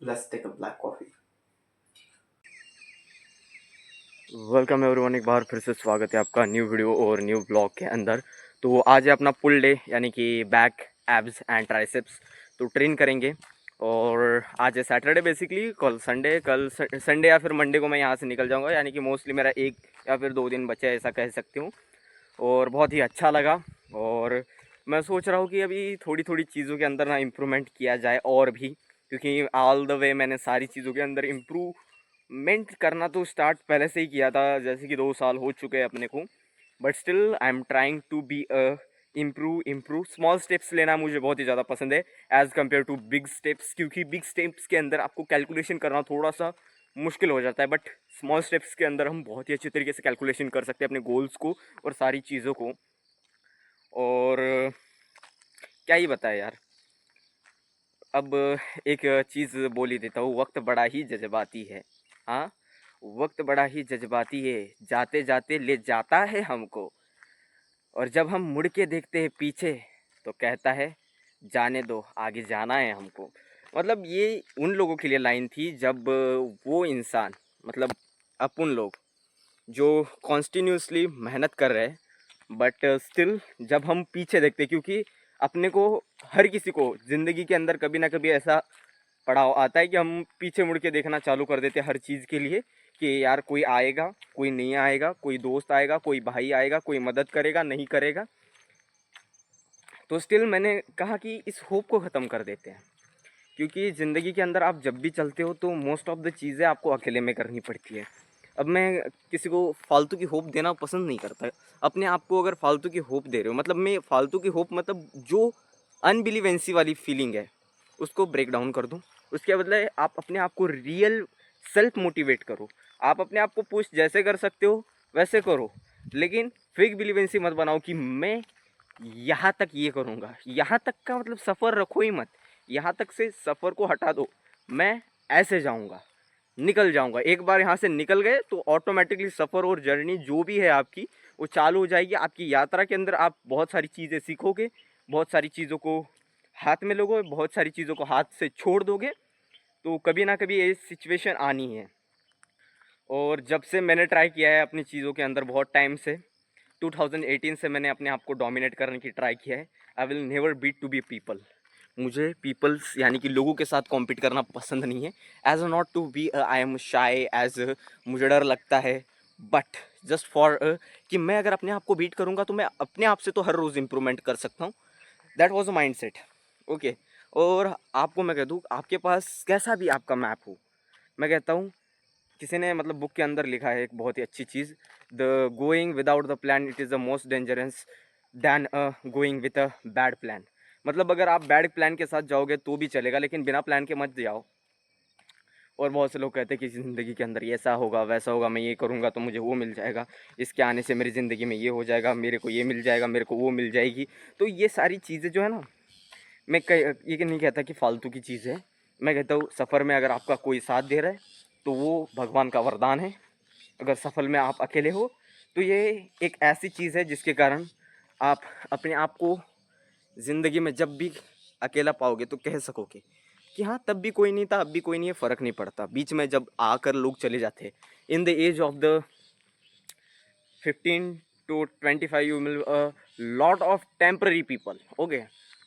Let's take a black coffee. Welcome everyone, एक बार फिर से स्वागत है आपका न्यू वीडियो और न्यू ब्लॉग के अंदर। तो आज है अपना पुल डे, यानी कि बैक एब्स एंड ट्राइसेप्स तो ट्रेन करेंगे। और आज है सैटरडे बेसिकली, कल संडे, कल संडे या फिर मंडे को मैं यहाँ से निकल जाऊँगा, यानी कि मोस्टली मेरा 1 या फिर 2 दिन बचे, ऐसा कह सकती हूँ। और बहुत ही अच्छा लगा। और मैं सोच रहा हूँ कि अभी थोड़ी थोड़ी चीज़ों के अंदर ना इम्प्रूवमेंट किया जाए और भी, क्योंकि ऑल द वे मैंने सारी चीज़ों के अंदर इम्प्रूवमेंट करना तो स्टार्ट पहले से ही किया था, जैसे कि 2 साल हो चुके हैं अपने को। But still I am trying to be improve small steps लेना मुझे बहुत ही ज़्यादा पसंद है as compare to big steps, क्योंकि बिग स्टेप्स के अंदर आपको कैलकुलेशन करना थोड़ा सा मुश्किल हो जाता है। बट स्मॉल स्टेप्स के अंदर हम बहुत ही अच्छी तरीके से कैलकुलेशन कर सकते हैं अपने गोल्स को और सारी चीज़ों को। और क्या ही बताए यार। अब एक चीज़ बोल ही देता हूँ, वक्त बड़ा ही जज्बाती है। हाँ, वक्त बड़ा ही जज्बाती है, जाते जाते ले जाता है हमको। और जब हम मुड़ के देखते हैं पीछे तो कहता है जाने दो, आगे जाना है हमको। मतलब ये उन लोगों के लिए लाइन थी जब वो इंसान, मतलब अपन लोग जो कॉन्टिन्यूसली मेहनत कर रहे हैं, बट स्टिल जब हम पीछे देखते, क्योंकि अपने को, हर किसी को ज़िंदगी के अंदर कभी ना कभी ऐसा पड़ाव आता है कि हम पीछे मुड़ के देखना चालू कर देते हैं हर चीज़ के लिए, कि यार कोई आएगा, कोई नहीं आएगा, कोई दोस्त आएगा, कोई भाई आएगा, कोई मदद करेगा, नहीं करेगा। तो स्टिल मैंने कहा कि इस होप को ख़त्म कर देते हैं, क्योंकि ज़िंदगी के अंदर आप जब भी चलते हो तो मोस्ट ऑफ़ द चीज़ें आपको अकेले में करनी पड़ती है। अब मैं किसी को फालतू की होप देना पसंद नहीं करता। अपने आप को अगर फालतू की होप दे रहे हो, मतलब मैं फालतू की होप, मतलब जो अनबिलीवेंसी वाली फीलिंग है उसको ब्रेक डाउन कर दूँ। उसके बदले आप अपने आप को रियल सेल्फ मोटिवेट करो। आप अपने आप को पुश जैसे कर सकते हो वैसे करो, लेकिन फेक बिलीवेंसी मत बनाओ कि मैं यहाँ तक ये करूँगा। यहाँ तक का मतलब सफ़र रखो ही मत, यहाँ तक से सफ़र को हटा दो। मैं ऐसे जाऊँगा, निकल जाऊँगा। एक बार यहाँ से निकल गए तो ऑटोमेटिकली सफ़र और जर्नी जो भी है आपकी, वो चालू हो जाएगी। आपकी यात्रा के अंदर आप बहुत सारी चीज़ें सीखोगे, बहुत सारी चीज़ों को हाथ में लोगे, बहुत सारी चीज़ों को हाथ से छोड़ दोगे। तो कभी ना कभी ये सिचुएशन आनी है। और जब से मैंने ट्राई किया है अपनी चीज़ों के अंदर बहुत टाइम से, 2018 से मैंने अपने आप को डोमिनेट करने की ट्राई किया है। I will never beat to be people. मुझे पीपल्स यानी कि लोगों के साथ कॉम्पीट करना पसंद नहीं है। As a not to be I am shy, as मुझे डर लगता है। बट जस्ट फॉर कि मैं अगर अपने आप को बीट करूँगा तो मैं अपने आप से तो हर रोज़ इम्प्रूवमेंट कर सकता हूँ। That was a mind set. Okay. और आपको मैं कह दूँ, आपके पास कैसा भी आपका मैप हो, मैं कहता हूँ, किसी ने मतलब बुक के अंदर लिखा है एक बहुत ही अच्छी चीज़, the going without the plan it is the most dangerous than going with a bad plan. मतलब अगर आप बैड प्लान के साथ जाओगे तो भी चलेगा, लेकिन बिना प्लान के मत जाओ। और बहुत से लोग कहते हैं कि ज़िंदगी के अंदर ये ऐसा होगा, वैसा होगा, मैं ये करूँगा तो मुझे वो मिल जाएगा, इसके आने से मेरी ज़िंदगी में ये हो जाएगा, मेरे को ये मिल जाएगा, मेरे को वो मिल जाएगी। तो ये सारी चीज़ें जो है ना, मैं ये नहीं कहता कि फालतू की चीज़ है। मैं कहता हूँ सफ़र में अगर आपका कोई साथ दे रहा है तो वो भगवान का वरदान है। अगर सफ़र में आप अकेले हो तो ये एक ऐसी चीज़ है जिसके कारण आप अपने आप को ज़िंदगी में जब भी अकेला पाओगे तो कह सकोगे कि हाँ, तब भी कोई नहीं था, अब भी कोई नहीं है, फ़र्क नहीं पड़ता। बीच में जब आकर लोग चले जाते, in the age of the 15 to 25 you मिल lot of temporary people. Okay,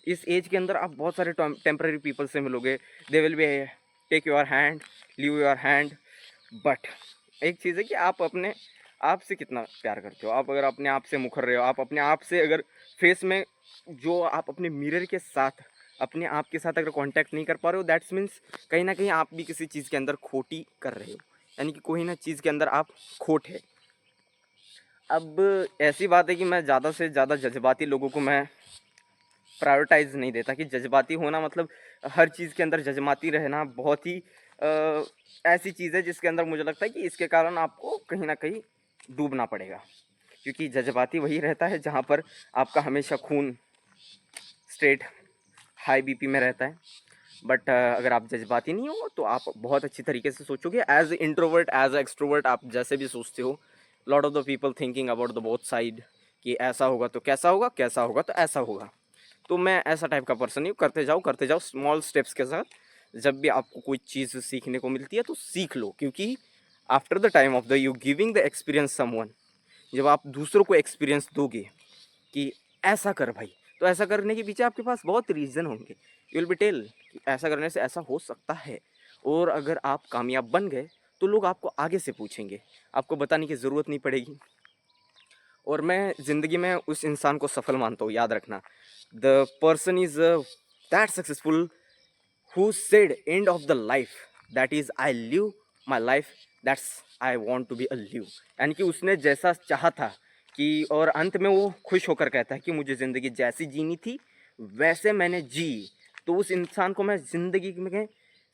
इस एज के अंदर आप बहुत सारे टेम्पररी पीपल से मिलोगे। They will be take your hand, leave your hand. But एक चीज़ है कि आप अपने आप से कितना प्यार करते हो। आप अगर अपने आप से मुखर रहे हो, आप अपने आप से अगर फेस में, जो आप अपने मिरर के साथ अपने आप के साथ अगर कांटेक्ट नहीं कर पा रहे हो, दैट्स मीन्स कहीं ना कहीं आप भी किसी चीज़ के अंदर खोटी कर रहे हो, यानी कि कोई ना चीज़ के अंदर आप खोट है। अब ऐसी बात है कि मैं ज़्यादा से ज़्यादा जज्बाती लोगों को मैं प्रायोरिटाइज नहीं देता, कि जज्बाती होना मतलब हर चीज़ के अंदर जज्बाती रहना बहुत ही ऐसी चीज़ है जिसके अंदर मुझे लगता है कि इसके कारण आपको कहीं ना कहीं डूबना पड़ेगा। क्योंकि जज्बाती वही रहता है जहाँ पर आपका हमेशा खून स्ट्रेट हाई बीपी में रहता है। बट अगर आप जज्बाती नहीं हो तो आप बहुत अच्छी तरीके से सोचोगे। एज इंट्रोवर्ट एज एक्सट्रोवर्ट आप जैसे भी सोचते हो, lot of the people thinking about the both side, कि ऐसा होगा तो कैसा होगा, कैसा होगा तो ऐसा होगा। तो मैं ऐसा टाइप का पर्सन नहीं हूँ। करते जाओ स्मॉल स्टेप्स के साथ, जब भी आपको कोई चीज़ सीखने को मिलती है तो सीख लो, क्योंकि after the time of the you giving the experience someone, जब आप दूसरों को एक्सपीरियंस दोगे कि ऐसा कर भाई, तो ऐसा करने के पीछे आपके पास बहुत रीज़न होंगे। यू विल बी टेल कि ऐसा करने से ऐसा हो सकता है, और अगर आप कामयाब बन गए तो लोग आपको आगे से पूछेंगे, आपको बताने की ज़रूरत नहीं पड़ेगी। और मैं ज़िंदगी में उस इंसान को सफल मानता हूँ, याद रखना, the person is that successful who said end of the life that is I live my life that's I want to be a live, यानी कि उसने जैसा चाहा था कि, और अंत में वो खुश होकर कहता है कि मुझे ज़िंदगी जैसी जीनी थी वैसे मैंने जी। तो उस इंसान को मैं ज़िंदगी में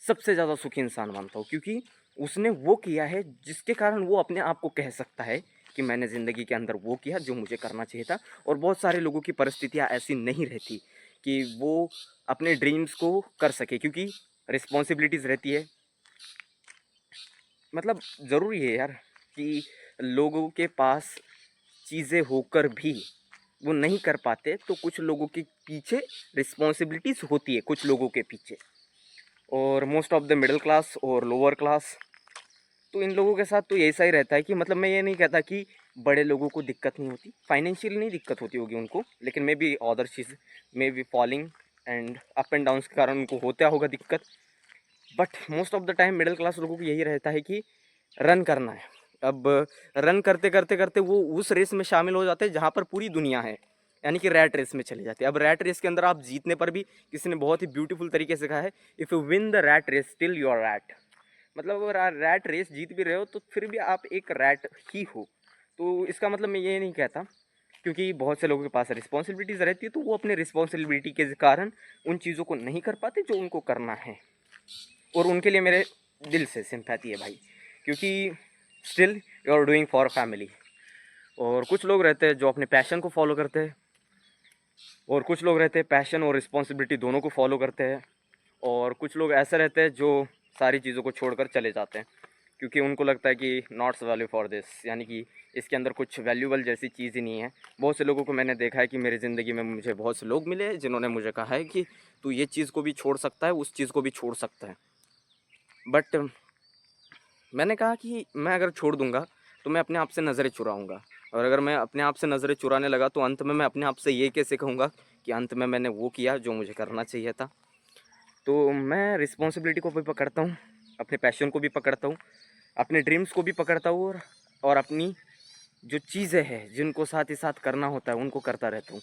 सबसे ज़्यादा सुखी इंसान मानता हूँ, क्योंकि उसने वो किया है जिसके कारण वो अपने आप को कह सकता है कि मैंने ज़िंदगी के अंदर वो किया जो मुझे करना चाहिए था। और बहुत सारे लोगों की परिस्थितियाँ ऐसी नहीं रहती कि वो अपने ड्रीम्स को कर सके, क्योंकि रिस्पॉन्सिबिलिटीज़ रहती है। मतलब ज़रूरी है यार कि लोगों के पास चीज़ें होकर भी वो नहीं कर पाते, तो कुछ लोगों के पीछे रिस्पॉन्सिबिलिटीज़ होती है, कुछ लोगों के पीछे। और most of the middle class और लोअर क्लास, तो इन लोगों के साथ तो ऐसा ही रहता है कि, मतलब मैं ये नहीं कहता कि बड़े लोगों को दिक्कत नहीं होती, फाइनेंशियल नहीं दिक्कत होती होगी उनको, लेकिन may be other cheese, may be falling and up and downs के कारण उनको होता होगा दिक्कत। But most of the time middle class लोगों को यही रहता है कि रन करना है। अब रन करते करते करते वो उस रेस में शामिल हो जाते हैं जहाँ पर पूरी दुनिया है, यानी कि रैट रेस में चले जाते हैं। अब रैट रेस के अंदर आप जीतने पर भी, किसी ने बहुत ही ब्यूटीफुल तरीके से कहा है, if you win the rat race still you are rat. मतलब अगर आप रैट रेस जीत भी रहे हो तो फिर भी आप एक रैट ही हो। तो इसका मतलब मैं ये नहीं कहता, क्योंकि बहुत से लोगों के पास रिस्पॉन्सिबिलिटीज़ रहती है तो वो अपने रिस्पॉन्सिबिलिटी के कारण उन चीज़ों को नहीं कर पाते जो उनको करना है। और उनके लिए मेरे दिल से सिंपैथी है भाई, क्योंकि still you are doing for family. और कुछ लोग रहते हैं जो अपने पैशन को फॉलो करते हैं, और कुछ लोग रहते हैं पैशन और रिस्पॉन्सिबिलिटी दोनों को फॉलो करते हैं, और कुछ लोग ऐसे रहते हैं जो सारी चीज़ों को छोड़कर चले जाते हैं, क्योंकि उनको लगता है कि नॉट्स वैल्यू फॉर दिस, यानी कि इसके अंदर कुछ वैल्यूबल जैसी चीज़ ही नहीं है। बहुत से लोगों को मैंने देखा है कि मेरी ज़िंदगी में मुझे बहुत से लोग मिले हैं जिन्होंने मुझे कहा है कि तू ये चीज़ को भी छोड़ सकता है, उस चीज़ को भी छोड़ सकता है। बट मैंने कहा कि मैं अगर छोड़ दूंगा तो मैं अपने आप से नज़रें चुराऊंगा, और अगर मैं अपने आप से नज़रें चुराने लगा तो अंत में मैं अपने आप से ये कैसे कहूँगा कि अंत में मैंने वो किया जो मुझे करना चाहिए था। तो मैं रिस्पॉन्सिबिलिटी को भी पकड़ता हूँ, अपने पैशन को भी पकड़ता हूँ, अपने ड्रीम्स को भी पकड़ता हूँ, और अपनी जो चीज़ें हैं जिनको साथ ही साथ करना होता है उनको करता रहता हूँ।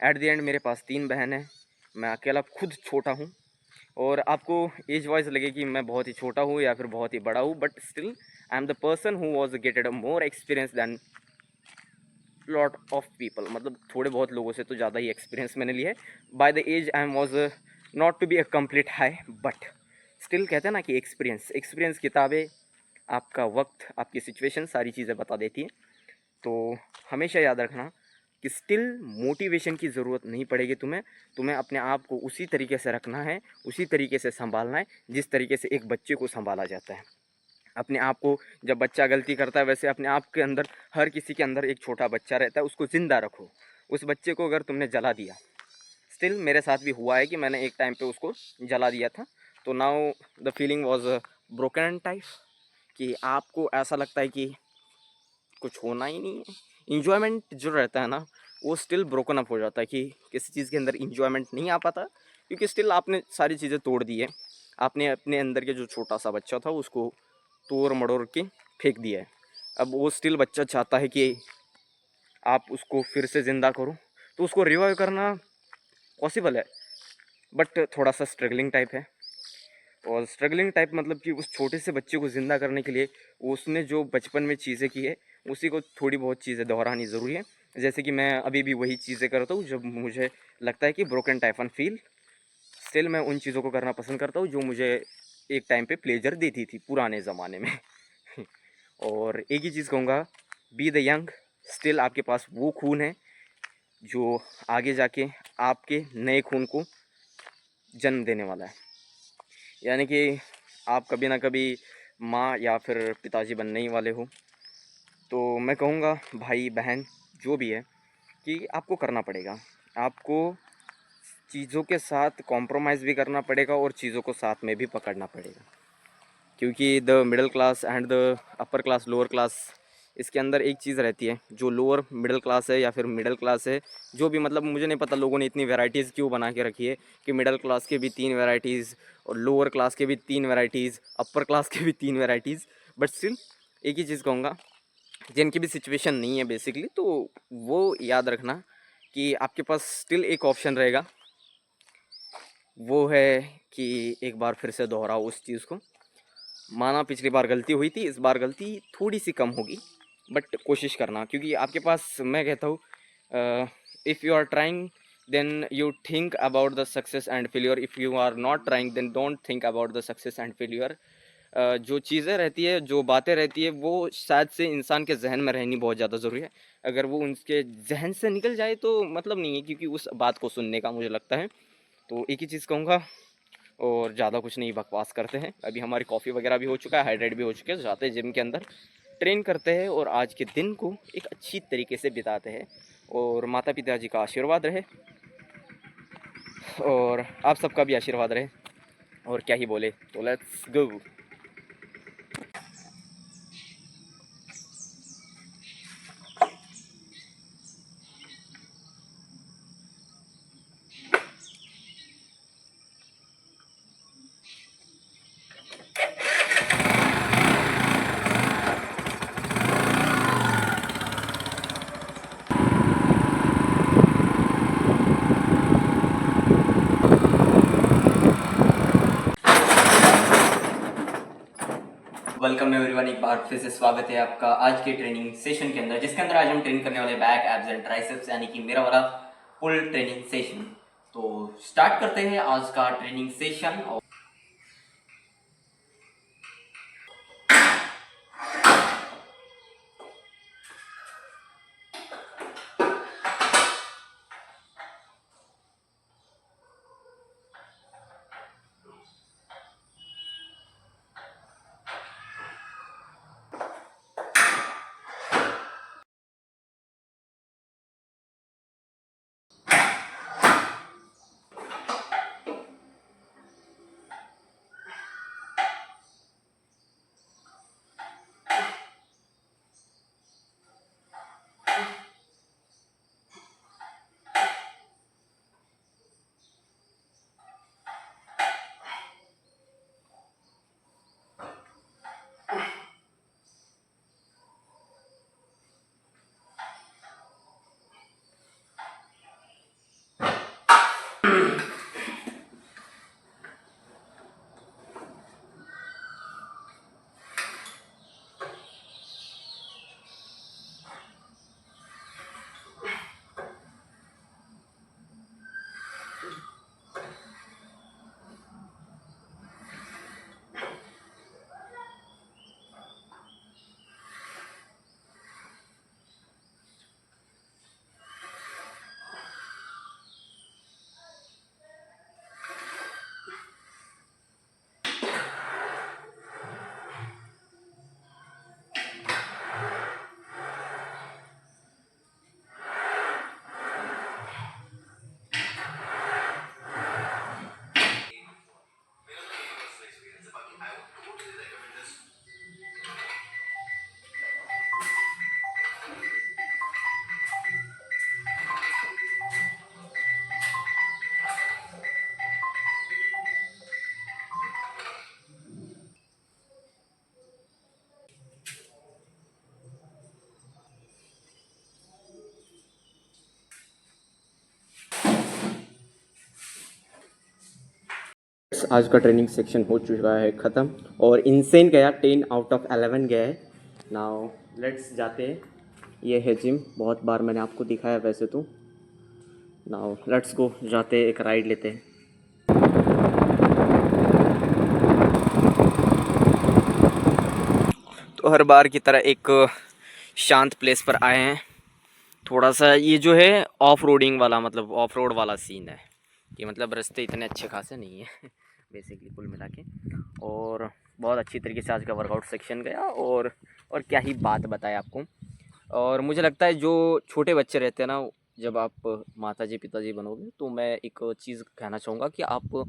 एट द एंड मेरे पास 3 बहन हैं, मैं अकेला खुद छोटा हूँ। और आपको एज वाइज लगे कि मैं बहुत ही छोटा हूँ या फिर बहुत ही बड़ा हूँ, but still I am the person who was gated a more experience than lot of people. मतलब थोड़े बहुत लोगों से तो ज़्यादा ही एक्सपीरियंस मैंने लिया है। By the age I am was not to be a complete high, but still कहते हैं ना कि एक्सपीरियंस एक्सपीरियंस किताबें, आपका वक्त, आपकी सिचुएशन, सारी चीज़ें बता देती हैं। तो हमेशा याद रखना कि स्टिल मोटिवेशन की ज़रूरत नहीं पड़ेगी तुम्हें। तुम्हें अपने आप को उसी तरीके से रखना है, उसी तरीके से संभालना है जिस तरीके से एक बच्चे को संभाला जाता है। अपने आप को, जब बच्चा गलती करता है वैसे अपने आप के अंदर, हर किसी के अंदर एक छोटा बच्चा रहता है, उसको ज़िंदा रखो। उस बच्चे को अगर तुमने जला दिया, स्टिल मेरे साथ भी हुआ है कि मैंने एक टाइम पे उसको जला दिया था, तो now the feeling was broken type, कि आपको ऐसा लगता है कि कुछ होना ही नहीं है। इंजॉयमेंट जो रहता है ना वो स्टिल ब्रोकन अप हो जाता है, कि किसी चीज़ के अंदर इंजॉयमेंट नहीं आ पाता, क्योंकि स्टिल आपने सारी चीज़ें तोड़ दी है। आपने अपने अंदर के जो छोटा सा बच्चा था उसको तोड़ मड़ोड़ के फेंक दिया है। अब वो स्टिल बच्चा चाहता है कि आप उसको फिर से ज़िंदा करो, तो उसको रिवाइव करना पॉसिबल है, बट थोड़ा सा स्ट्रगलिंग टाइप है। और स्ट्रगलिंग टाइप मतलब कि उस छोटे से बच्चे को ज़िंदा करने के लिए उसने जो बचपन में चीज़ें की है उसी को थोड़ी बहुत चीज़ें दोहरानी ज़रूरी है। जैसे कि मैं अभी भी वही चीज़ें करता हूँ जब मुझे लगता है कि broken type and feel, still मैं उन चीज़ों को करना पसंद करता हूँ जो मुझे एक टाइम पे प्लेजर देती थी पुराने ज़माने में। और एक ही चीज़ कहूँगा, बी द यंग, स्टिल आपके पास वो खून है जो आगे जाके आपके नए खून को जन्म देने वाला है। यानी कि आप कभी ना कभी माँ या फिर पिताजी बनने ही वाले हो। तो मैं कहूँगा भाई बहन जो भी है कि आपको करना पड़ेगा, आपको चीज़ों के साथ कॉम्प्रोमाइज़ भी करना पड़ेगा और चीज़ों को साथ में भी पकड़ना पड़ेगा, क्योंकि the middle class and the upper class, lower class, इसके अंदर एक चीज़ रहती है, जो लोअर मिडिल क्लास है या फिर मिडिल क्लास है, जो भी, मतलब मुझे नहीं पता लोगों ने इतनी वैराइटीज़ क्यों बना के रखी है कि मिडिल क्लास के भी 3 वैराइटीज़ और लोअर क्लास के भी 3 वैराइटीज़, अपर क्लास के भी 3 वैराइटीज़। बट स्टिल एक ही चीज़ कहूँगा, जिनकी भी सिचुएशन नहीं है बेसिकली, तो वो याद रखना कि आपके पास स्टिल एक ऑप्शन रहेगा, वो है कि एक बार फिर से दोहराओ उस चीज़ को। माना पिछली बार गलती हुई थी, इस बार गलती थोड़ी सी कम होगी, बट कोशिश करना, क्योंकि आपके पास, मैं कहता हूँ, if you are trying then you think about the success and failure, if you are not trying then don't think about the success and failure. जो चीज़ें रहती है, जो बातें रहती है, वो शायद से इंसान के जहन में रहनी बहुत ज़्यादा ज़रूरी है। अगर वो उनके जहन से निकल जाए तो मतलब नहीं है, क्योंकि उस बात को सुनने का, मुझे लगता है। तो एक ही चीज़ कहूँगा, और ज़्यादा कुछ नहीं बकवास करते हैं। अभी हमारी कॉफ़ी वगैरह भी हो चुका है, हाइड्रेट भी हो चुके हैं, जाते हैं जिम के अंदर, ट्रेन करते हैं और आज के दिन को एक अच्छी तरीके से बिताते हैं। और माता पिता जी का आशीर्वाद रहे और आप सबका भी आशीर्वाद रहे, और क्या ही बोले, तो लेट्स गो। वेलकम एवरीवन, एक बार फिर से स्वागत है आपका आज के ट्रेनिंग सेशन के अंदर, जिसके अंदर आज हम ट्रेन करने वाले बैक, एब्स एंड ट्राइसेप्स, यानी कि मेरा वाला फुल ट्रेनिंग सेशन। तो स्टार्ट करते हैं आज का ट्रेनिंग सेशन। आज का ट्रेनिंग सेक्शन हो चुका है ख़त्म, और इनसेन गया, 10 आउट ऑफ 11 गया है। नाउ लेट्स जाते हैं, ये है जिम, बहुत बार मैंने आपको दिखाया वैसे तो। नाउ लेट्स गो, जाते हैं, एक राइड लेते हैं। तो हर बार की तरह एक शांत प्लेस पर आए हैं। थोड़ा सा ये जो है ऑफ रोडिंग वाला, मतलब ऑफ रोड वाला सीन है, कि मतलब रास्ते इतने अच्छे खासे नहीं है बेसिकली कुल मिला के। और बहुत अच्छी तरीके से आज का वर्कआउट सेक्शन गया, और क्या ही बात बताए आपको। और मुझे लगता है जो छोटे बच्चे रहते हैं ना, जब आप माताजी पिताजी बनोगे, तो मैं एक चीज़ कहना चाहूँगा कि आप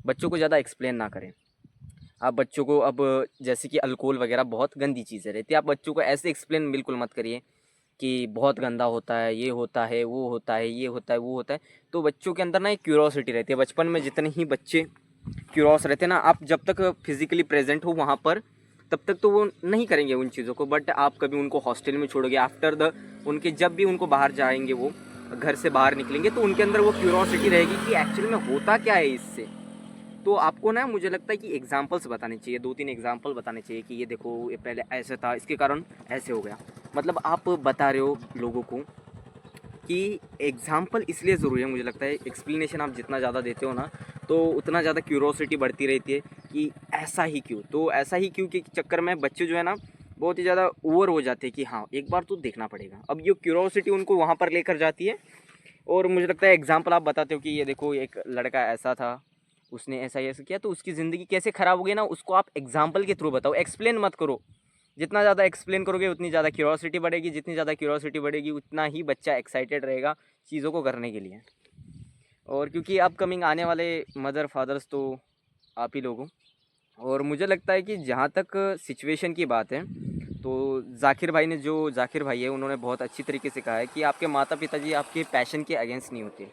बच्चों को ज़्यादा एक्सप्लेन ना करें। आप बच्चों को अब जैसे कि अल्कोहल वगैरह बहुत गंदी चीज़ें रहती है, आप बच्चों को ऐसे एक्सप्लेन बिल्कुल मत करिए कि बहुत गंदा होता है, ये होता है, वो होता है, ये होता है, वो होता है। तो बच्चों के अंदर ना एक क्यूरोसिटी रहती है। बचपन में जितने ही बच्चे क्यूरोस रहते हैं ना, आप जब तक फिजिकली प्रेजेंट हो वहाँ पर, तब तक तो वो नहीं करेंगे उन चीज़ों को। बट आप कभी उनको हॉस्टल में छोड़ोगे, आफ्टर द उनके जब भी उनको बाहर जाएंगे, वो घर से बाहर निकलेंगे, तो उनके अंदर वो क्यूरोसिटी रहेगी कि एक्चुअली में होता क्या है इससे। तो आपको ना, मुझे लगता है कि एग्जाम्पल्स बताने चाहिए, 2-3 एग्जाम्पल बताने चाहिए कि ये देखो, ये पहले ऐसे था, इसके कारण ऐसे हो गया। मतलब आप बता रहे हो लोगों को कि एग्जाम्पल इसलिए ज़रूरी है, मुझे लगता है एक्सप्लेनेशन आप जितना ज़्यादा देते हो ना, तो उतना ज़्यादा क्यूरोसिटी बढ़ती रहती है कि ऐसा ही क्यों। तो ऐसा ही क्यों के चक्कर में बच्चे जो है ना, बहुत ही ज़्यादा ओवर हो जाते हैं कि हाँ, एक बार तो देखना पड़ेगा। अब ये क्यूरोसिटी उनको वहाँ पर लेकर जाती है। और मुझे लगता है एग्जाम्पल आप बताते हो कि ये देखो, एक लड़का ऐसा था, उसने ऐसा ऐसा किया, तो उसकी ज़िंदगी कैसे ख़राब हो गई ना, उसको आप एग्जाम्पल के थ्रू बताओ, एक्सप्लेन मत करो। जितना ज़्यादा एक्सप्लेन करोगे उतनी ज़्यादा क्यूरोसिटी बढ़ेगी, जितनी ज़्यादा क्यूरोसिटी बढ़ेगी उतना ही बच्चा एक्साइटेड रहेगा चीज़ों को करने के लिए। और क्योंकि अपकमिंग आने वाले मदर फादर्स तो आप ही लोग हो। और मुझे लगता है कि जहाँ तक सिचुएशन की बात है, तो जाकिर भाई है, उन्होंने बहुत अच्छी तरीके से कहा है कि आपके माता पिताजी आपके पैशन के अगेंस्ट नहीं होते।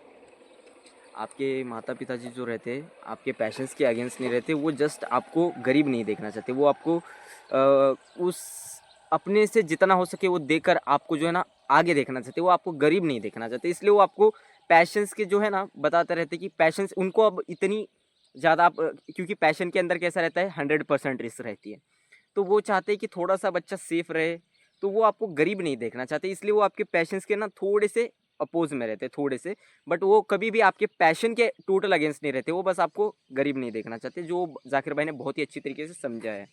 आपके माता पिताजी जो रहते हैं, आपके पैशंस के अगेंस्ट नहीं रहते। वो जस्ट आपको गरीब नहीं देखना चाहते। वो आपको उस अपने से जितना हो सके वो देकर आपको जो है ना आगे देखना चाहते। वो आपको गरीब नहीं देखना चाहते। इसलिए वो आपको पैशंस के जो है ना बताते रहते कि पैशंस उनको अब इतनी ज़्यादा आप क्योंकि पैशन के अंदर कैसा रहता है, 100% रिस्क रहती है। तो वो चाहते हैं कि थोड़ा सा बच्चा सेफ रहे। तो वो आपको गरीब नहीं देखना चाहते, इसलिए वो आपके पैशंस के ना थोड़े से अपोज में रहते, थोड़े से। बट वो कभी भी आपके पैशन के टोटल अगेंस्ट नहीं रहते। वो बस आपको गरीब नहीं देखना चाहते, जो जाकिर भाई ने बहुत ही अच्छी तरीके से समझा है।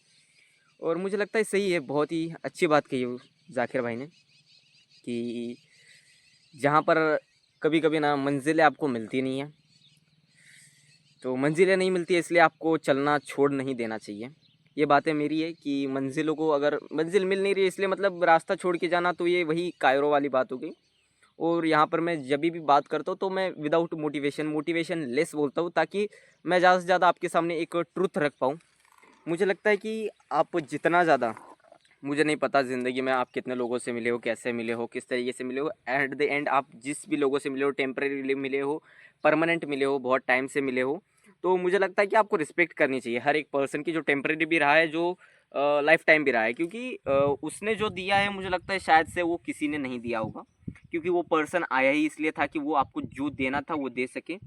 और मुझे लगता है सही है, बहुत ही अच्छी बात कही है जाकिर भाई ने कि जहाँ पर कभी कभी ना मंजिलें आपको मिलती नहीं है, तो मंजिलें नहीं मिलती है, इसलिए आपको चलना छोड़ नहीं देना चाहिए। ये बातें मेरी है कि मंजिलों को, अगर मंजिल मिल नहीं रही इसलिए मतलब रास्ता छोड़ के जाना, तो ये वही कायरो वाली बात हो गई। और यहाँ पर मैं जब भी बात करता हूँ तो मैं विदाउट मोटिवेशन लेस बोलता हूँ, ताकि मैं ज़्यादा से ज़्यादा आपके सामने एक ट्रुथ रख पाऊँ। मुझे लगता है कि आप जितना ज़्यादा, मुझे नहीं पता ज़िंदगी में आप कितने लोगों से मिले हो, कैसे मिले हो, किस तरीके से मिले हो, एट द एंड आप जिस भी लोगों से मिले हो, टेम्परेरी मिले हो, परमानेंट मिले हो, बहुत टाइम से मिले हो, तो मुझे लगता है कि आपको रिस्पेक्ट करनी चाहिए हर एक पर्सन की, जो टेम्परेरी भी रहा है, जो लाइफ टाइम भी रहा है। क्योंकि उसने जो दिया है, मुझे लगता है शायद से वो किसी ने नहीं दिया होगा। क्योंकि वो पर्सन आया ही इसलिए था कि वो आपको जो देना था वो दे सके।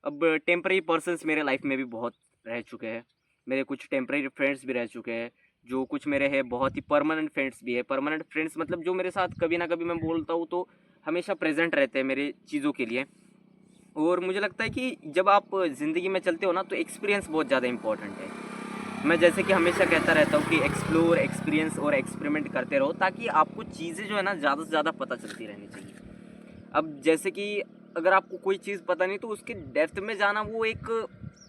अब टेम्परेरी पर्सन्स मेरे लाइफ में भी बहुत रह चुके हैं। मेरे कुछ टेम्परेरी फ्रेंड्स भी रह चुके हैं, जो कुछ मेरे हैं बहुत ही परमानेंट फ्रेंड्स भी है। परमानेंट फ्रेंड्स मतलब जो मेरे साथ कभी ना कभी मैं बोलता हूँ तो हमेशा प्रेजेंट रहते हैं मेरे चीज़ों के लिए। और मुझे लगता है कि जब आप ज़िंदगी में चलते हो ना, तो एक्सपीरियंस बहुत ज़्यादा इंपॉर्टेंट है। मैं जैसे कि हमेशा कहता रहता हूँ कि एक्सप्लोर, एक्सपीरियंस और एक्सपेरिमेंट करते रहो, ताकि आपको चीज़ें जो है ना ज़्यादा से ज़्यादा पता चलती रहनी चाहिए। अब जैसे कि अगर आपको कोई चीज़ पता नहीं, तो उसके डेप्थ में जाना वो एक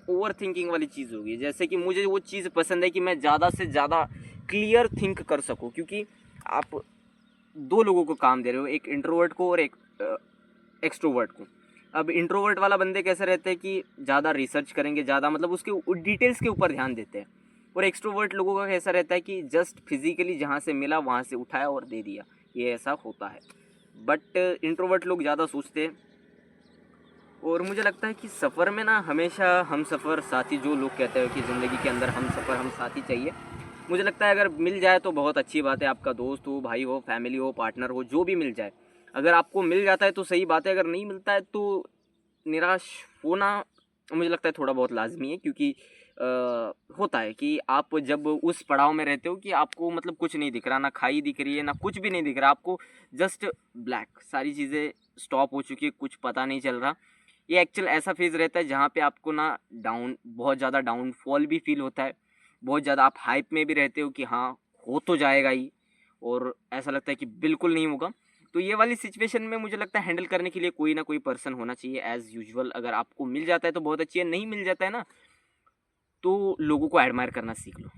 ओवर थिंकिंग वाली चीज़ होगी। जैसे कि मुझे वो चीज़ पसंद है कि मैं ज़्यादा से ज़्यादा क्लियर थिंक कर सकूँ। क्योंकि आप दो लोगों को काम दे रहे हो, एक इंट्रोवर्ट को और एक एक्सट्रोवर्ट को। अब इंट्रोवर्ट वाला बंदे कैसे रहते हैं कि ज़्यादा रिसर्च करेंगे, ज़्यादा मतलब उसके डिटेल्स के ऊपर ध्यान देते हैं। और एक्सट्रोवर्ट लोगों का कैसा रहता है कि जस्ट फिजिकली जहाँ से मिला वहाँ से उठाया और दे दिया, ये ऐसा होता है। बट इंट्रोवर्ट लोग ज़्यादा सोचते हैं। और मुझे लगता है कि सफ़र में ना हमेशा हम सफ़र साथी, जो लोग कहते हैं कि ज़िंदगी के अंदर हम सफ़र हम साथी चाहिए, मुझे लगता है अगर मिल जाए तो बहुत अच्छी बात है। आपका दोस्त हो, भाई हो, फैमिली हो, पार्टनर हो, जो भी मिल जाए। अगर आपको मिल जाता है तो सही बात है, अगर नहीं मिलता है तो निराश होना मुझे लगता है थोड़ा बहुत लाजमी है। क्योंकि होता है कि आप जब उस पड़ाव में रहते हो कि आपको मतलब कुछ नहीं दिख रहा, ना खाई दिख रही है, ना कुछ भी नहीं दिख रहा आपको, जस्ट ब्लैक, सारी चीज़ें स्टॉप हो चुकी है, कुछ पता नहीं चल रहा। ये एक्चुअल ऐसा फेज़ रहता है जहाँ पे आपको ना बहुत ज़्यादा डाउनफॉल भी फील होता है। बहुत ज़्यादा आप हाइप में भी रहते हो कि हाँ, हो तो जाएगा ही, और ऐसा लगता है कि बिल्कुल नहीं होगा। तो ये वाली सिचुएशन में मुझे लगता है हैंडल करने के लिए कोई ना कोई पर्सन होना चाहिए एज़ यूजुअल। अगर आपको मिल जाता है तो बहुत अच्छी है, नहीं मिल जाता है ना, तो लोगों को एडमायर करना सीख लो।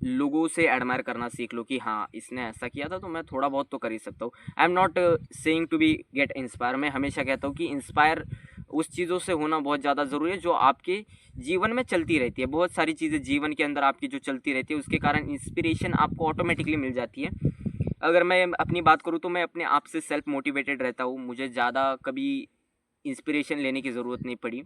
लोगों से एडमायर करना सीख लो कि हाँ इसने ऐसा किया था तो मैं थोड़ा बहुत तो कर ही सकता हूँ। I am not saying to be get inspire. मैं हमेशा कहता हूँ कि इंस्पायर उस चीज़ों से होना बहुत ज़्यादा ज़रूरी है जो आपके जीवन में चलती रहती है। बहुत सारी चीज़ें जीवन के अंदर आपकी जो चलती रहती है उसके कारण इंस्पिरेशन आपको ऑटोमेटिकली मिल जाती है। अगर मैं अपनी बात करूँ तो मैं अपने आप से सेल्फ मोटिवेटेड रहता हूँ। मुझे ज़्यादा कभी इंस्पिरेशन लेने की ज़रूरत नहीं पड़ी।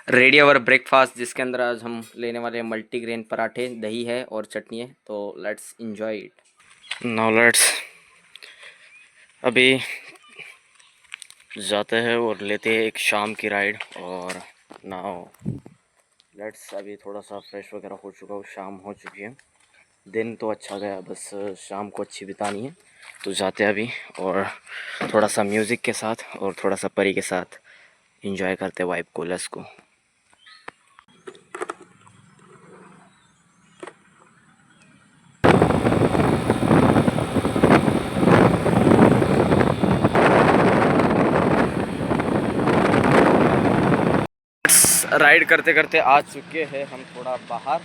रेडी अवर ब्रेकफास्ट, जिसके अंदर आज हम लेने वाले हैं मल्टीग्रेन पराठे, दही है और चटनी है। तो let's enjoy it. Now let's अभी जाते हैं और लेते हैं एक शाम की राइड। और नाउ लेट्स अभी थोड़ा सा फ्रेश वगैरह हो चुका हूँ, शाम हो चुकी है। दिन तो अच्छा गया, बस शाम को अच्छी बितानी है। तो जाते हैं अभी और थोड़ा सा म्यूज़िक के साथ और थोड़ा सा परी के साथ एंजॉय करते वाइब को। लेट्स को। राइड करते करते आ चुके हैं हम थोड़ा बाहर।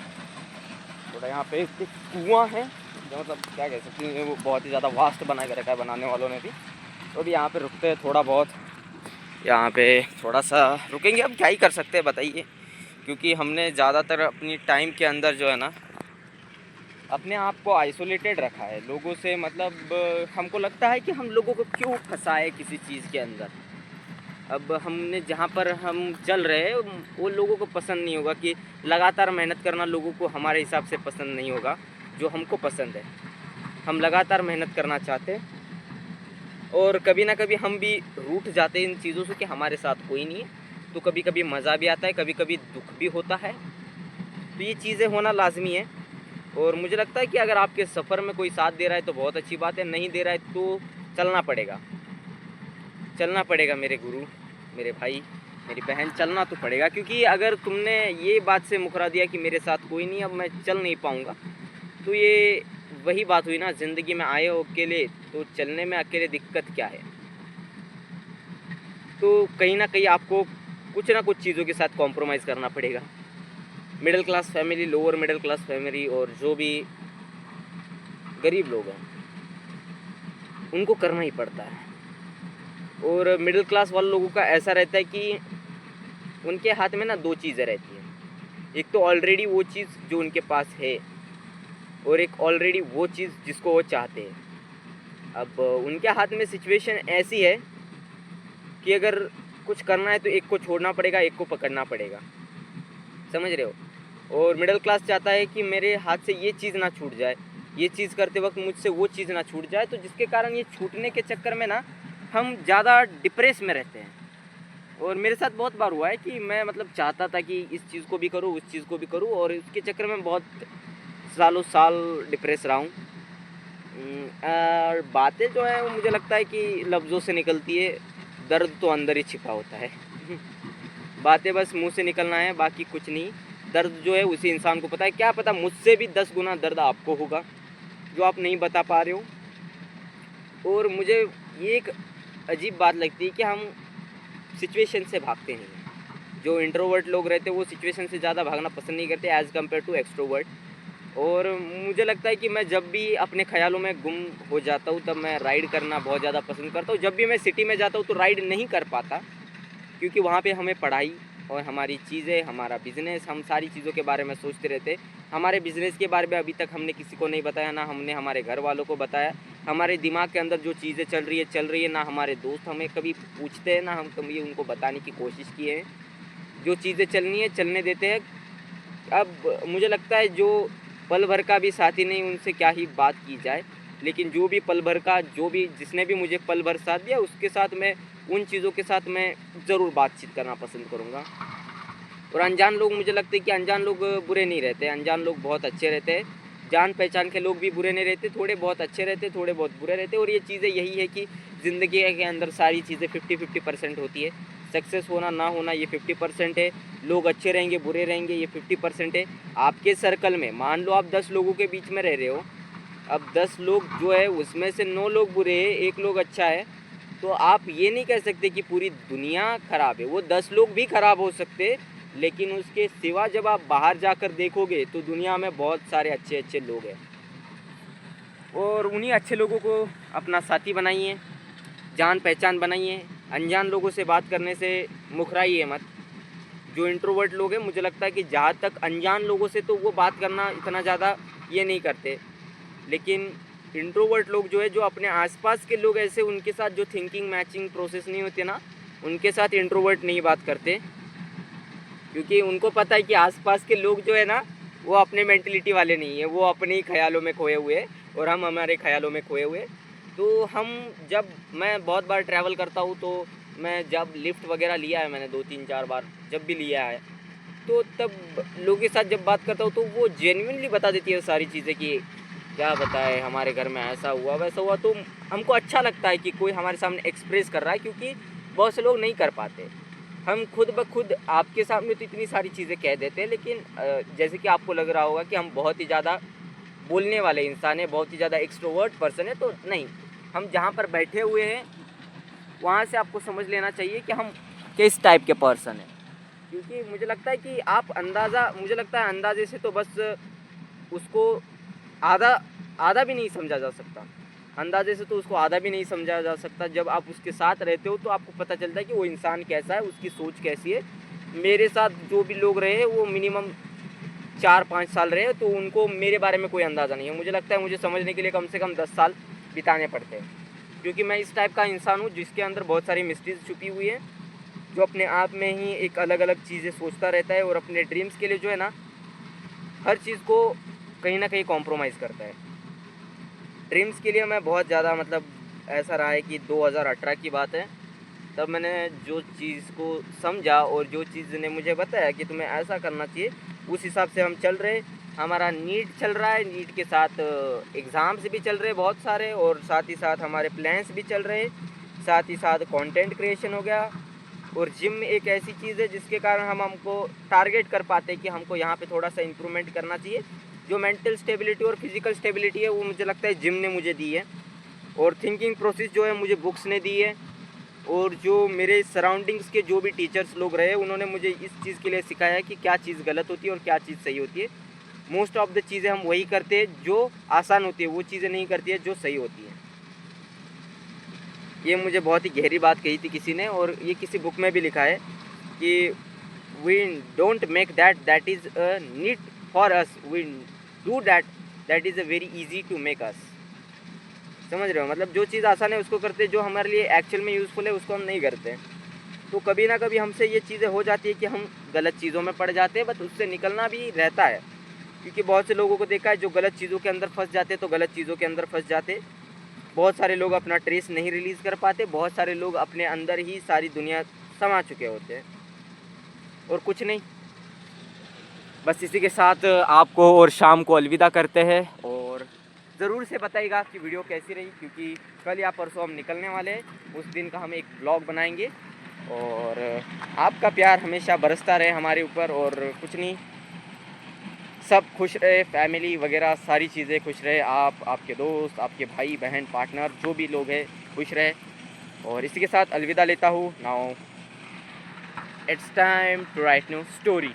थोड़ा यहाँ पे एक कुआं है जो मतलब क्या कह सकते हैं, वो बहुत ही ज़्यादा वास्ट बना के रखा है बनाने वालों ने भी। तो अभी यहाँ पे रुकते हैं थोड़ा बहुत, यहाँ पे थोड़ा सा रुकेंगे। अब क्या ही कर सकते हैं बताइए, क्योंकि हमने ज़्यादातर अपनी टाइम के अंदर जो है ना अपने आप को आइसोलेटेड रखा है लोगों से। मतलब हमको लगता है कि हम लोगों को क्यों फंसाए किसी चीज़ के अंदर। अब हमने जहाँ पर हम चल रहे हैं वो लोगों को पसंद नहीं होगा कि लगातार मेहनत करना लोगों को हमारे हिसाब से पसंद नहीं होगा जो हमको पसंद है। हम लगातार मेहनत करना चाहते हैं और कभी ना कभी हम भी रूठ जाते हैं इन चीज़ों से कि हमारे साथ कोई नहीं है। तो कभी कभी मज़ा भी आता है, कभी कभी दुख भी होता है। तो ये चीज़ें होना लाजमी है। और मुझे लगता है कि अगर आपके सफ़र में कोई साथ दे रहा है तो बहुत अच्छी बात है, नहीं दे रहा है तो चलना पड़ेगा। चलना पड़ेगा मेरे गुरु, मेरे भाई, मेरी बहन, चलना तो पड़ेगा। क्योंकि अगर तुमने ये बात से मुकरा दिया कि मेरे साथ कोई नहीं, अब मैं चल नहीं पाऊँगा, तो ये वही बात हुई ना, ज़िंदगी में आए हो अकेले तो चलने में अकेले दिक्कत क्या है। तो कहीं ना कहीं आपको कुछ ना कुछ चीज़ों के साथ कॉम्प्रोमाइज़ करना पड़ेगा। Middle class family, lower middle class family और जो भी गरीब लोग हैं उनको करना ही पड़ता है। और मिडिल क्लास वाले लोगों का ऐसा रहता है कि उनके हाथ में ना दो चीज़ें रहती हैं। एक तो ऑलरेडी वो चीज़ जो उनके पास है और एक ऑलरेडी वो चीज़ जिसको वो चाहते हैं। अब उनके हाथ में सिचुएशन ऐसी है कि अगर कुछ करना है तो एक को छोड़ना पड़ेगा, एक को पकड़ना पड़ेगा। समझ रहे हो। और मिडिल क्लास चाहता है कि मेरे हाथ से ये चीज़ ना छूट जाए, ये चीज़ करते वक्त मुझसे वो चीज़ ना छूट जाए। तो जिसके कारण ये छूटने के चक्कर में ना हम ज़्यादा डिप्रेस में रहते हैं। और मेरे साथ बहुत बार हुआ है कि मैं मतलब चाहता था कि इस चीज़ को भी करूँ, उस चीज़ को भी करूँ, और इसके चक्कर में बहुत सालों साल डिप्रेस रहा हूँ। और बातें जो है वो मुझे लगता है कि लफ्ज़ों से निकलती है, दर्द तो अंदर ही छिपा होता है। बातें बस मुंह से निकलना है, बाकी कुछ नहीं। दर्द जो है उसी इंसान को पता है। क्या पता मुझसे भी 10 गुना दर्द आपको होगा जो आप नहीं बता पा रहे हो। और मुझे ये एक अजीब बात लगती है कि हम सिचुएशन से भागते नहीं हैं। जो इंट्रोवर्ट लोग रहते हैं वो सिचुएशन से ज़्यादा भागना पसंद नहीं करते एज़ कम्पेयर टू एक्सट्रोवर्ट। और मुझे लगता है कि मैं जब भी अपने ख्यालों में गुम हो जाता हूँ तब मैं राइड करना बहुत ज़्यादा पसंद करता हूँ। जब भी मैं सिटी में जाता हूँ तो राइड नहीं कर पाता, क्योंकि वहाँ पे हमें पढ़ाई और हमारी चीज़ें, हमारा बिज़नेस, हम सारी चीज़ों के बारे में सोचते रहते। हमारे बिज़नेस के बारे में अभी तक हमने किसी को नहीं बताया, ना हमने हमारे घर वालों को बताया। हमारे दिमाग के अंदर जो चीज़ें चल रही है, ना हमारे दोस्त हमें कभी पूछते हैं, ना हम कभी उनको बताने की कोशिश किए हैं। जो चीज़ें चलनी है चलने देते हैं। अब मुझे लगता है जो पल भर का भी साथी नहीं, उनसे क्या ही बात की जाए। लेकिन जो भी पल भर का, जो भी जिसने भी मुझे पल भर साथ दिया, उसके साथ मैं उन चीज़ों के साथ मैं ज़रूर बातचीत करना पसंद करूँगा। और अनजान लोग, मुझे लगता है कि अनजान लोग बुरे नहीं रहते, अनजान लोग बहुत अच्छे रहते हैं। जान पहचान के लोग भी बुरे नहीं रहते, थोड़े बहुत अच्छे रहते, थोड़े बहुत बुरे रहते। और ये चीज़ें यही है कि ज़िंदगी के अंदर सारी चीज़ें 50-50% होती है। सक्सेस होना ना होना ये 50% है। लोग अच्छे रहेंगे बुरे रहेंगे ये 50% है। आपके सर्कल में मान लो आप 10 लोगों के बीच में रह रहे हो, अब 10 लोग जो है उसमें से 9 लोग बुरे हैं, 1 लोग अच्छा है। तो आप ये नहीं कह सकते कि पूरी दुनिया ख़राब है। वो 10 लोग भी ख़राब हो सकते, लेकिन उसके सिवा जब आप बाहर जाकर देखोगे तो दुनिया में बहुत सारे अच्छे अच्छे लोग हैं, और उन्हीं अच्छे लोगों को अपना साथी बनाइए, जान पहचान बनाइए। अनजान लोगों से बात करने से मुकराइए मत। जो इंट्रोवर्ट लोग हैं, मुझे लगता है कि जहाँ तक अनजान लोगों से तो वो बात करना इतना ज़्यादा ये नहीं करते, लेकिन इंट्रोवर्ट लोग जो है, जो अपने आसपास के लोग ऐसे उनके साथ जो थिंकिंग मैचिंग प्रोसेस नहीं होते ना, उनके साथ इंट्रोवर्ट नहीं बात करते, क्योंकि उनको पता है कि आसपास के लोग जो है ना, वो अपने मेंटलिटी वाले नहीं है, वो अपने ही ख्यालों में खोए हुए और हम हमारे ख्यालों में खोए हुए। तो हम जब मैं बहुत बार ट्रैवल करता हूँ, तो मैं जब लिफ्ट वगैरह लिया है, मैंने 2-3-4 बार जब भी लिया है, तो तब लोगों के साथ जब बात करता हूँ तो वो जेन्युइनली बता देती है सारी चीज़ें कि क्या बताए, हमारे घर में ऐसा हुआ वैसा हुआ। तो हमको अच्छा लगता है कि कोई हमारे सामने एक्सप्रेस कर रहा है, क्योंकि बहुत से लोग नहीं कर पाते। हम खुद ब खुद आपके सामने तो इतनी सारी चीज़ें कह देते हैं, लेकिन जैसे कि आपको लग रहा होगा कि हम बहुत ही ज़्यादा बोलने वाले इंसान हैं, बहुत ही ज़्यादा एक्सट्रोवर्ट पर्सन है, तो नहीं। हम जहाँ पर बैठे हुए हैं वहाँ से आपको समझ लेना चाहिए कि हम किस टाइप के पर्सन हैं, क्योंकि मुझे लगता है कि आप मुझे लगता है अंदाजे से तो बस उसको आधा आधा भी नहीं समझा जा सकता। अंदाजे से तो उसको आधा भी नहीं समझा जा सकता। जब आप उसके साथ रहते हो तो आपको पता चलता है कि वो इंसान कैसा है, उसकी सोच कैसी है। मेरे साथ जो भी लोग रहे हैं वो मिनिमम 4-5 साल रहे, तो उनको मेरे बारे में कोई अंदाज़ा नहीं है। मुझे लगता है मुझे समझने के लिए कम से कम 10 साल बिताने पड़ते हैं, क्योंकि मैं इस टाइप का इंसान हूँ जिसके अंदर बहुत सारी मिस्ट्रीज छुपी हुई है, जो अपने आप में ही एक अलग अलग चीज़ें सोचता रहता है और अपने ड्रीम्स के लिए जो है ना, हर चीज़ को कहीं ना कहीं कॉम्प्रोमाइज़ करता है। ड्रीम्स के लिए मैं बहुत ज़्यादा, मतलब ऐसा रहा है कि 2018 की बात है, तब मैंने जो चीज़ को समझा और जो चीज़ ने मुझे बताया कि तुम्हें ऐसा करना चाहिए, उस हिसाब से हम चल रहे। हमारा नीट चल रहा है, नीट के साथ एग्ज़ाम्स भी चल रहे बहुत सारे, और साथ ही साथ हमारे प्लान्स भी चल रहे, साथ ही साथ कंटेंट क्रिएशन हो गया। और जिम एक ऐसी चीज़ है जिसके कारण हम हमको टारगेट कर पाते हैं कि हमको यहाँ पे थोड़ा सा इम्प्रूवमेंट करना चाहिए। जो मेंटल स्टेबिलिटी और फिज़िकल स्टेबिलिटी है वो मुझे लगता है जिम ने मुझे दी है, और थिंकिंग प्रोसेस जो है मुझे बुक्स ने दी है, और जो मेरे सराउंडिंग्स के जो भी टीचर्स लोग रहे उन्होंने मुझे इस चीज़ के लिए सिखाया है कि क्या चीज़ गलत होती है और क्या चीज़ सही होती है। मोस्ट ऑफ द चीज़ें हम वही करते हैं जो आसान होती है, वो चीज़ें नहीं करती है जो सही होती है। ये मुझे बहुत ही गहरी बात कही थी किसी ने, और ये किसी बुक में भी लिखा है कि we don't make that is a need for us, we do that is a very easy to make us. समझ रहे हो, मतलब जो चीज़ आसान है उसको करते, जो हमारे लिए एक्चुअल में यूज़फुल है उसको हम नहीं करते। तो कभी ना कभी हमसे ये चीज़ें हो जाती है कि हम गलत चीज़ों में पड़ जाते हैं, बट उससे निकलना भी रहता है, क्योंकि बहुत से लोगों को देखा है जो गलत चीज़ों के अंदर फंस जाते, तो गलत चीज़ों के अंदर फंस जाते। बहुत सारे लोग अपना ट्रेस नहीं रिलीज़ कर पाते, बहुत सारे लोग अपने अंदर ही सारी दुनिया समा चुके होते हैं, और कुछ नहीं। बस इसी के साथ आपको और शाम को अलविदा करते हैं, और ज़रूर से बताइएगा कि वीडियो कैसी रही, क्योंकि कल या परसों हम निकलने वाले हैं, उस दिन का हम एक ब्लॉग बनाएंगे। और आपका प्यार हमेशा बरसता रहे हमारे ऊपर, और कुछ नहीं, सब खुश रहे, फैमिली वगैरह सारी चीज़ें खुश रहे, आप, आपके दोस्त, आपके भाई बहन पार्टनर जो भी लोग हैं खुश रहे। और इसी के साथ अलविदा लेता हूँ। Now it's time to write new story.